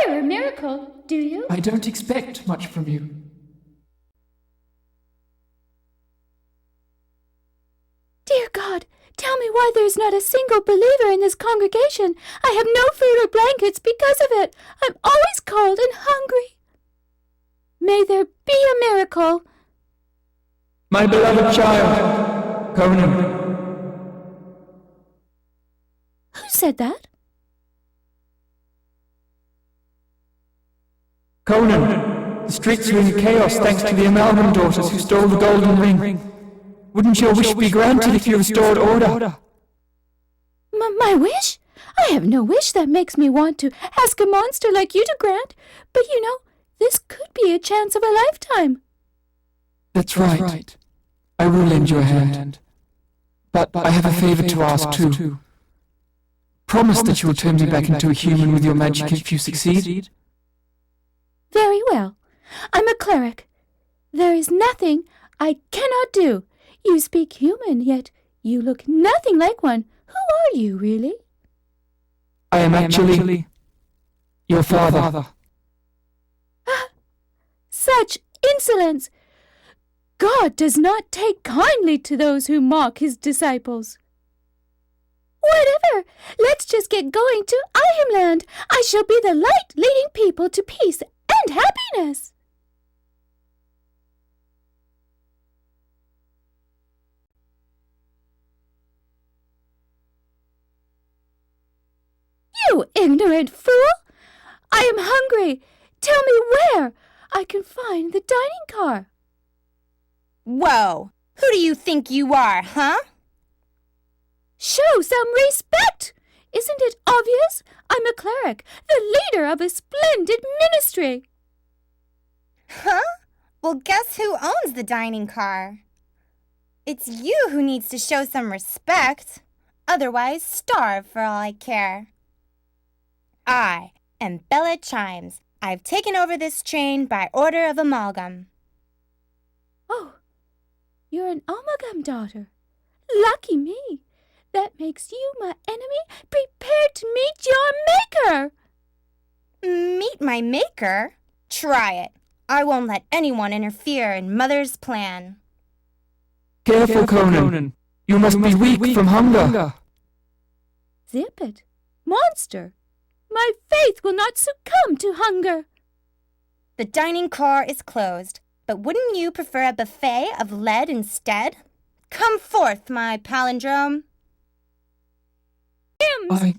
require a miracle, do you? I don't expect much from you. Dear God, tell me why there's not a single believer in this congregation. I have no food or blankets because of it. I'm always cold and hungry. May there be a miracle. My beloved child, Conan. Who said that? Conan, the streets are in chaos thanks to the Amalgam daughters who stole the golden ring. Wouldn't your wish be granted if you restored order? My wish? I have no wish that makes me want to ask a monster like you to grant. But you know, this could be a chance of a lifetime. That's right. I will lend you a hand. But I have a favor to ask too. Promise that you will turn me back into a human with your magic if you succeed. Very well. I'm a cleric. There is nothing I cannot do. You speak human, yet you look nothing like one. Who are you, really? I am actually your father. Such insolence! God does not take kindly to those who mock his disciples. Whatever! Let's just get going to Ihemland. I shall be the light leading people to peace and happiness. You ignorant fool! I am hungry. Tell me where I can find the dining car. Whoa! Who do you think you are, huh? Show some respect! Isn't it obvious? I'm a cleric, the leader of a splendid ministry. Huh? Well, guess who owns the dining car? It's you who needs to show some respect. Otherwise, starve for all I care. I am Bella Chimes. I've taken over this train by order of Amalgam. Oh, you're an Amalgam daughter. Lucky me. That makes you my enemy, prepared to meet your maker. Meet my maker? Try it. I won't let anyone interfere in Mother's plan. Careful, Conan. You must be weak from hunger. Zip it, monster. My faith will not succumb to hunger. The dining car is closed, but wouldn't you prefer a buffet of lead instead? Come forth, my palindrome. I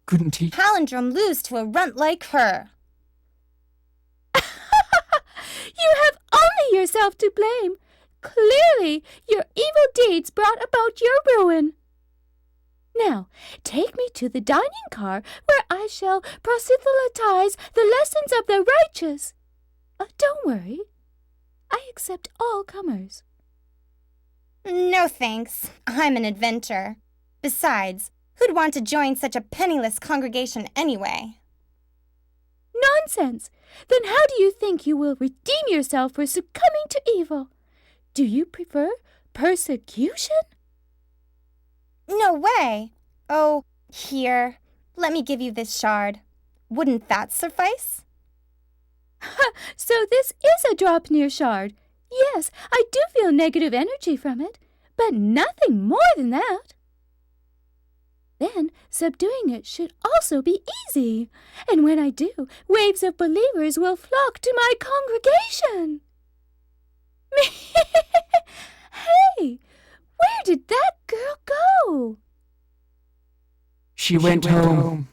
couldn't teach. Palindrome lose to a runt like her. You have only yourself to blame. Clearly, your evil deeds brought about your ruin. Now, take me to the dining car, where I shall proselytize the lessons of the righteous. Don't worry. I accept all comers. No thanks. I'm an inventor. Besides, who'd want to join such a penniless congregation anyway? Nonsense! Then how do you think you will redeem yourself for succumbing to evil? Do you prefer persecution? No way! Oh, here, let me give you this shard. Wouldn't that suffice? So this is a drop near shard. Yes, I do feel negative energy from it, but nothing more than that. Then subduing it should also be easy, and when I do, waves of believers will flock to my congregation. Hey, where did that girl go? She went home.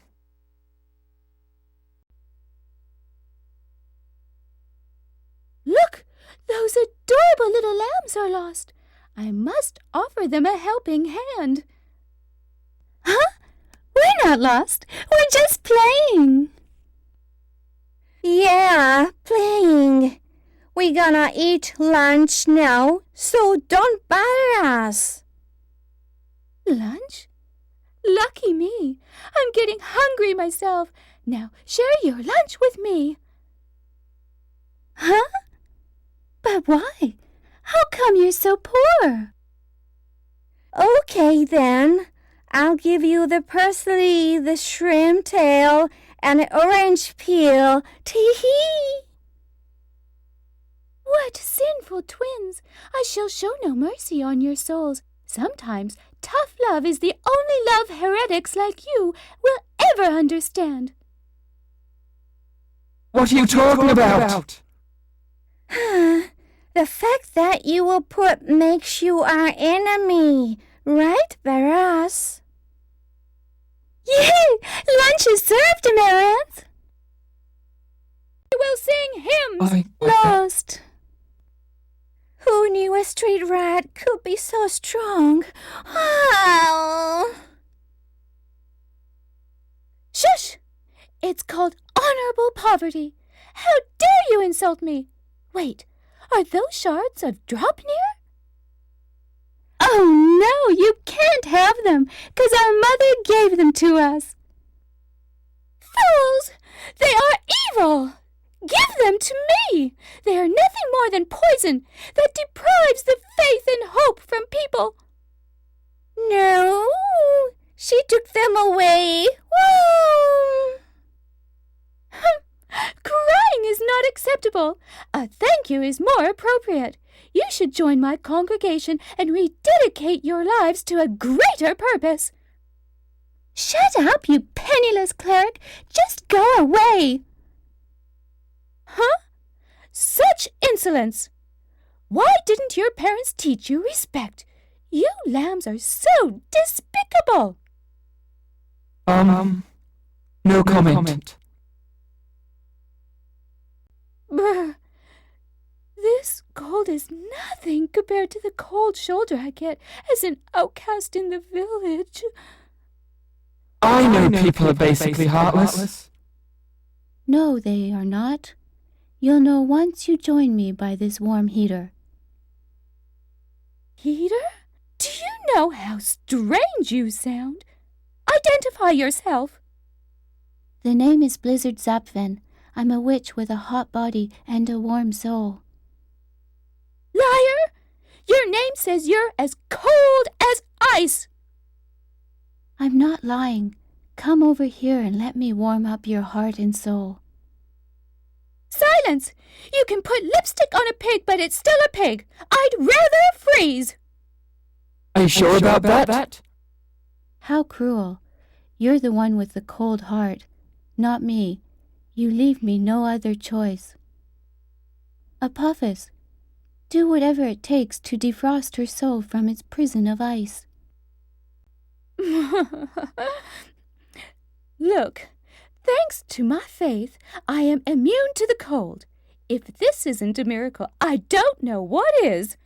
Look, those adorable little lambs are lost. I must offer them a helping hand. Huh? We're not lost. We're just playing. Yeah, playing. We gonna eat lunch now, so don't bother us. Lunch? Lucky me. I'm getting hungry myself. Now share your lunch with me. Huh? But why? How come you're so poor? Okay then, I'll give you the parsley, the shrimp tail, and orange peel. Tee-hee! What sinful twins! I shall show no mercy on your souls. Sometimes tough love is the only love heretics like you will ever understand. What are you talking about? The fact that you will put makes you our enemy, right, Barras? Yay! Lunch is served, Amaranth! We will sing hymns. Lost. Who knew a street rat could be so strong? Oh. Shush! It's called honorable poverty. How dare you insult me? Wait, are those shards of Dropnir? Oh no, you can't have them, 'cause our mother gave them to us. Fools! They are evil! Give them to me! They are nothing more than poison that deprives the faith and hope from people. No, she took them away. Woo! Crying is not acceptable. A thank you is more appropriate. You should join my congregation and rededicate your lives to a greater purpose. Shut up, you penniless cleric. Just go away. Huh? Such insolence! Why didn't your parents teach you respect? You lambs are so despicable. No comment. Brr. This cold is nothing compared to the cold shoulder I get as an outcast in the village. I know people are basically heartless. No, they are not. You'll know once you join me by this warm heater. Heater? Do you know how strange you sound? Identify yourself. The name is Blizzard Zapfen. I'm a witch with a hot body and a warm soul. Liar! Your name says you're as cold as ice. I'm not lying. Come over here and let me warm up your heart and soul. Silence! You can put lipstick on a pig, but it's still a pig. I'd rather freeze. Are you sure about that? How cruel. You're the one with the cold heart, not me. You leave me no other choice. Apophis, do whatever it takes to defrost her soul from its prison of ice. Look, thanks to my faith, I am immune to the cold. If this isn't a miracle, I don't know what is.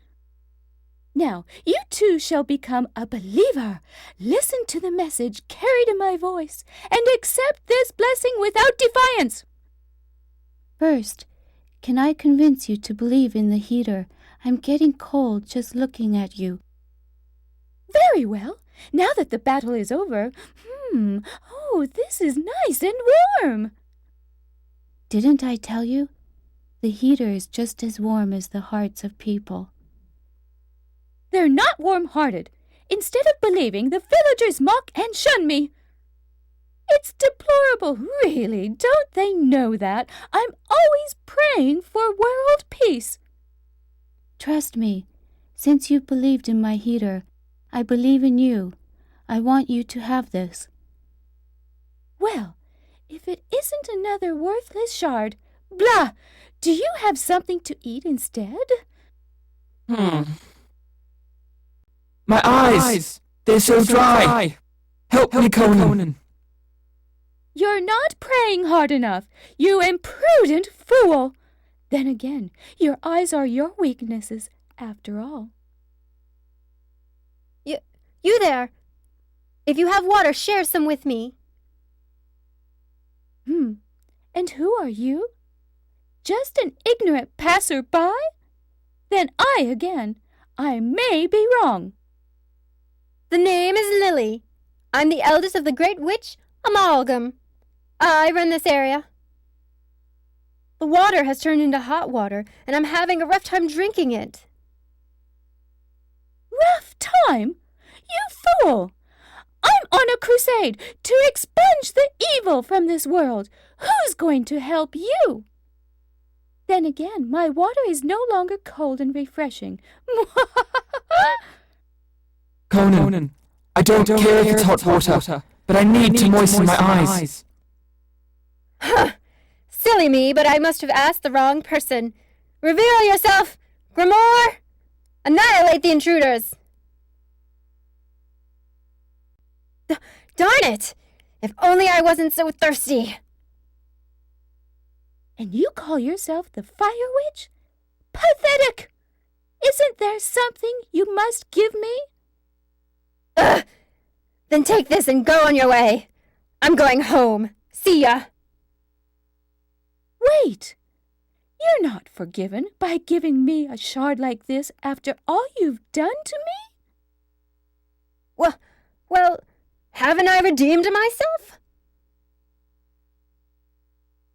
Now, you too shall become a believer. Listen to the message carried in my voice, and accept this blessing without defiance. First, can I convince you to believe in the heater? I'm getting cold just looking at you. Very well. Now that the battle is over, oh, this is nice and warm. Didn't I tell you? The heater is just as warm as the hearts of people. They're not warm-hearted. Instead of believing, the villagers mock and shun me. It's deplorable, really. Don't they know that? I'm always praying for world peace. Trust me. Since you've believed in my heater, I believe in you. I want you to have this. Well, if it isn't another worthless shard, blah! Do you have something to eat instead? My eyes! They're so dry! Help me, Conan! You're not praying hard enough, you imprudent fool! Then again, your eyes are your weaknesses, after all. You there! If you have water, share some with me. And who are you? Just an ignorant passer-by? Then I may be wrong. The name is Lily. I'm the eldest of the great witch, Amalgam. I run this area. The water has turned into hot water, and I'm having a rough time drinking it. Rough time? You fool! I'm on a crusade to expunge the evil from this world. Who's going to help you? Then again, my water is no longer cold and refreshing. Conan, I don't care if it's hot water, but I need to moisten my eyes. Huh! Silly me, but I must have asked the wrong person. Reveal yourself, Grimoire! Annihilate the intruders! Darn it! If only I wasn't so thirsty! And you call yourself the Fire Witch? Pathetic! Isn't there something you must give me? Ugh! Then take this and go on your way. I'm going home. See ya! Wait! You're not forgiven by giving me a shard like this after all you've done to me? Well, haven't I redeemed myself?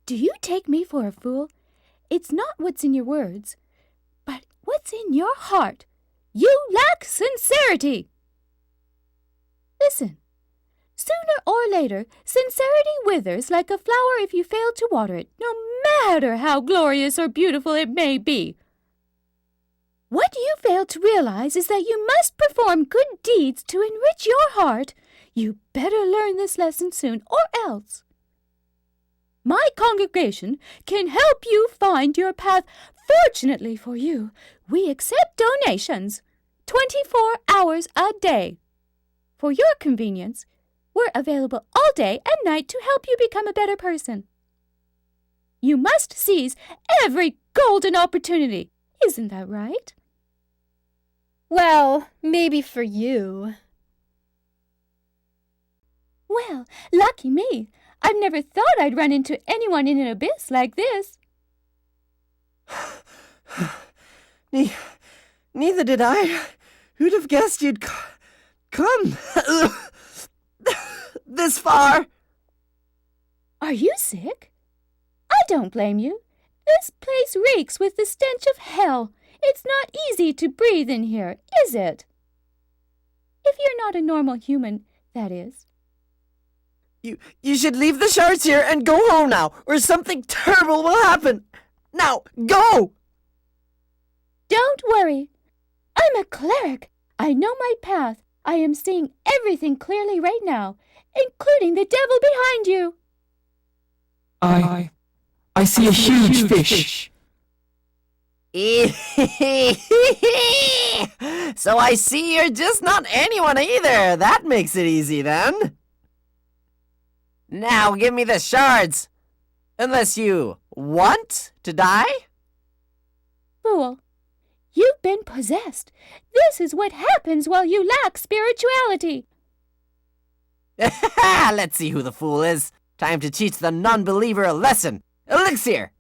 Do you take me for a fool? It's not what's in your words, but what's in your heart. You lack sincerity. Listen, sooner or later, sincerity withers like a flower if you fail to water it, no matter how glorious or beautiful it may be. What you fail to realize is that you must perform good deeds to enrich your heart. You better learn this lesson soon, or else. My congregation can help you find your path. Fortunately for you, we accept donations 24 hours a day. For your convenience, we're available all day and night to help you become a better person. You must seize every golden opportunity. Isn't that right? Well, maybe for you. Well, lucky me. I've never thought I'd run into anyone in an abyss like this. Neither did I. Who'd have guessed you'd come this far? Are you sick? I don't blame you. This place reeks with the stench of hell. It's not easy to breathe in here, is it? If you're not a normal human, that is. You should leave the shards here and go home now, or something terrible will happen. Now, go! Don't worry. I'm a cleric. I know my path. I am seeing everything clearly right now, including the devil behind you. I see a huge fish. So I see you're just not anyone either. That makes it easy then. Now give me the shards. Unless you want to die? Fool, you've been possessed. This is what happens while you lack spirituality. Let's see who the fool is. Time to teach the non-believer a lesson. Elixir!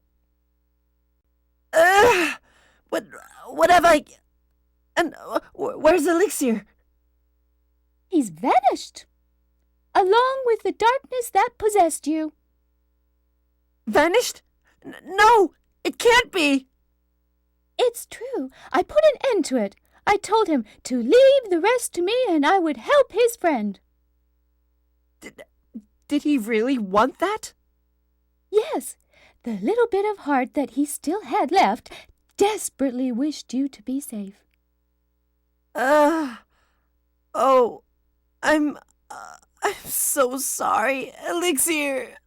What have I... And where's Elixir? He's vanished, along with the darkness that possessed you. Vanished? No, it can't be. It's true. I put an end to it. I told him to leave the rest to me and I would help his friend. Did he really want that? Yes, the little bit of heart that he still had left desperately wished you to be safe. Oh, I'm so sorry, Elixir.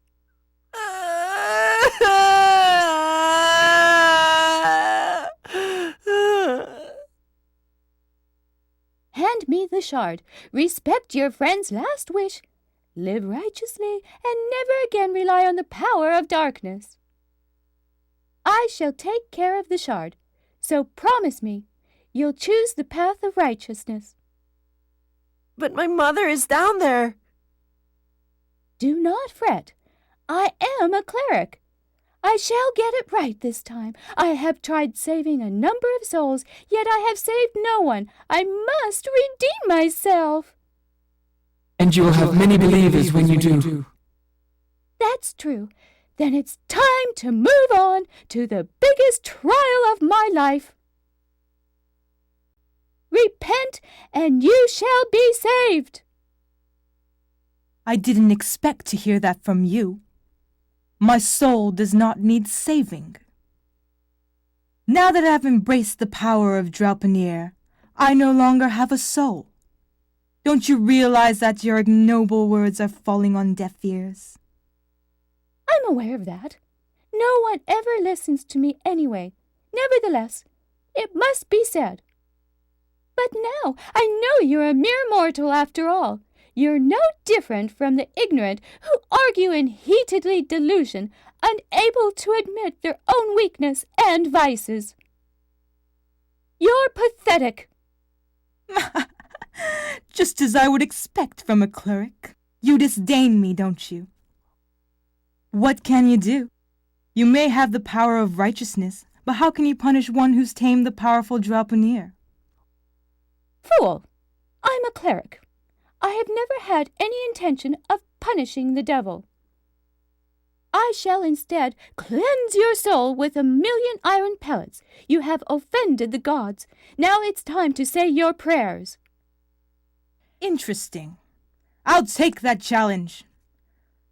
Hand me the shard. Respect your friend's last wish. Live righteously and never again rely on the power of darkness. I shall take care of the shard, so promise me you'll choose the path of righteousness. But my mother is down there. Do not fret. I am a cleric. I shall get it right this time. I have tried saving a number of souls, yet I have saved no one. I must redeem myself. And you will have many believers when you do. That's true. Then it's time to move on to the biggest trial of my life. Repent, and you shall be saved. I didn't expect to hear that from you. My soul does not need saving. Now that I've embraced the power of Draupnir, I no longer have a soul. Don't you realize that your ignoble words are falling on deaf ears? I'm aware of that. No one ever listens to me anyway. Nevertheless, it must be said. But now I know you're a mere mortal after all. You're no different from the ignorant who argue in heatedly delusion, unable to admit their own weakness and vices. You're pathetic. Just as I would expect from a cleric. You disdain me, don't you? What can you do? You may have the power of righteousness, but how can you punish one who's tamed the powerful Draupnir? Fool! I'm a cleric. I have never had any intention of punishing the devil. I shall instead cleanse your soul with 1,000,000 iron pellets. You have offended the gods. Now it's time to say your prayers. Interesting. I'll take that challenge.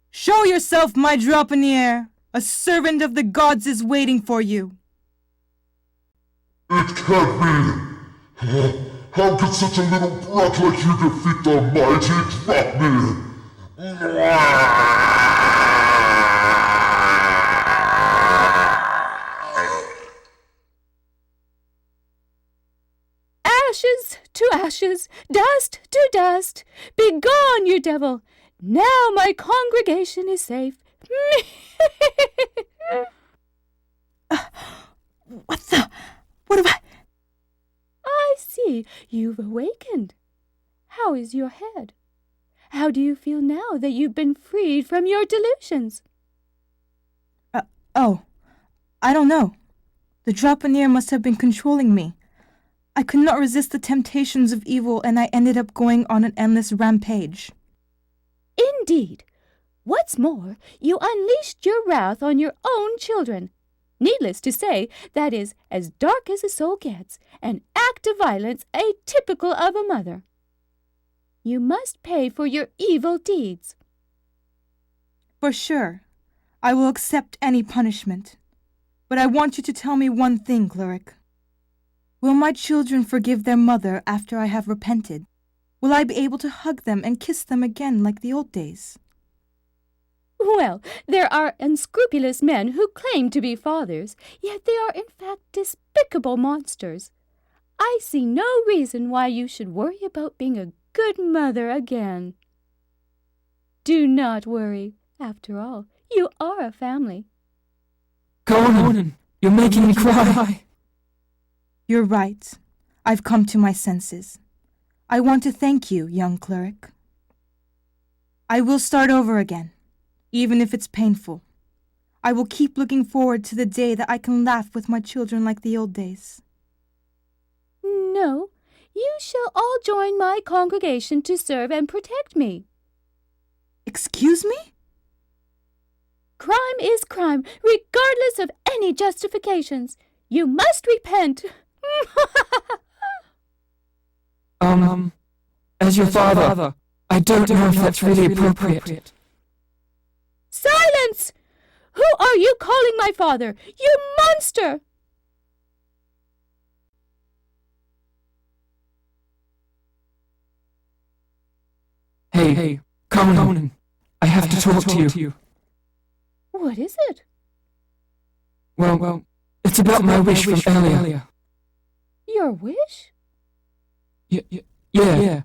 Show yourself, my Draupnir. A servant of the gods is waiting for you. It can't be. How could such a little brat like you defeat the mighty Draupnir? Ashes to ashes, dust to dust. Begone, you devil. Now my congregation is safe. What have I... I see you've awakened. How is your head? How do you feel now that you've been freed from your delusions? I don't know. The Draupnir must have been controlling me. I could not resist the temptations of evil, and I ended up going on an endless rampage. Indeed. What's more, you unleashed your wrath on your own children. Needless to say, that is as dark as a soul gets, an act of violence atypical of a mother. You must pay for your evil deeds. For sure. I will accept any punishment. But I want you to tell me one thing, cleric. Will my children forgive their mother after I have repented? Will I be able to hug them and kiss them again like the old days? Well, there are unscrupulous men who claim to be fathers, yet they are in fact despicable monsters. I see no reason why you should worry about being a good mother again. Do not worry. After all, you are a family. Conan, you're making me cry. You're right. I've come to my senses. I want to thank you, young cleric. I will start over again, even if it's painful. I will keep looking forward to the day that I can laugh with my children like the old days. No, you shall all join my congregation to serve and protect me. Excuse me? Crime is crime, regardless of any justifications. You must repent. As your father, I don't know if that's really appropriate. Silence! Who are you calling my father? You monster! Hey, Conan, I have to talk to you. What is it? Well, it's about my wish from earlier. Your wish? Yeah.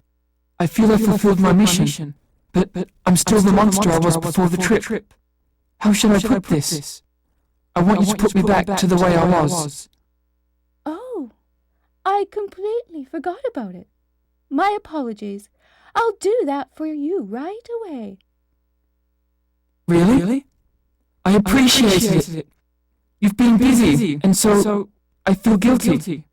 I feel I fulfilled my mission, but I'm still the monster I was before the trip. How should I put this? I want you to put me back to the way I was. Oh, I completely forgot about it. My apologies. I'll do that for you right away. Really? I appreciated it. You've been busy, and so I feel guilty.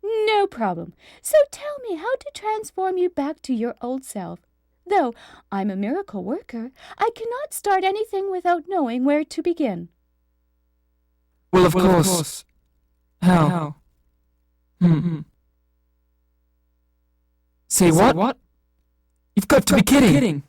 No problem. So tell me how to transform you back to your old self. Though I'm a miracle worker, I cannot start anything without knowing where to begin. Well, of course. How? Say what? You've got to be kidding.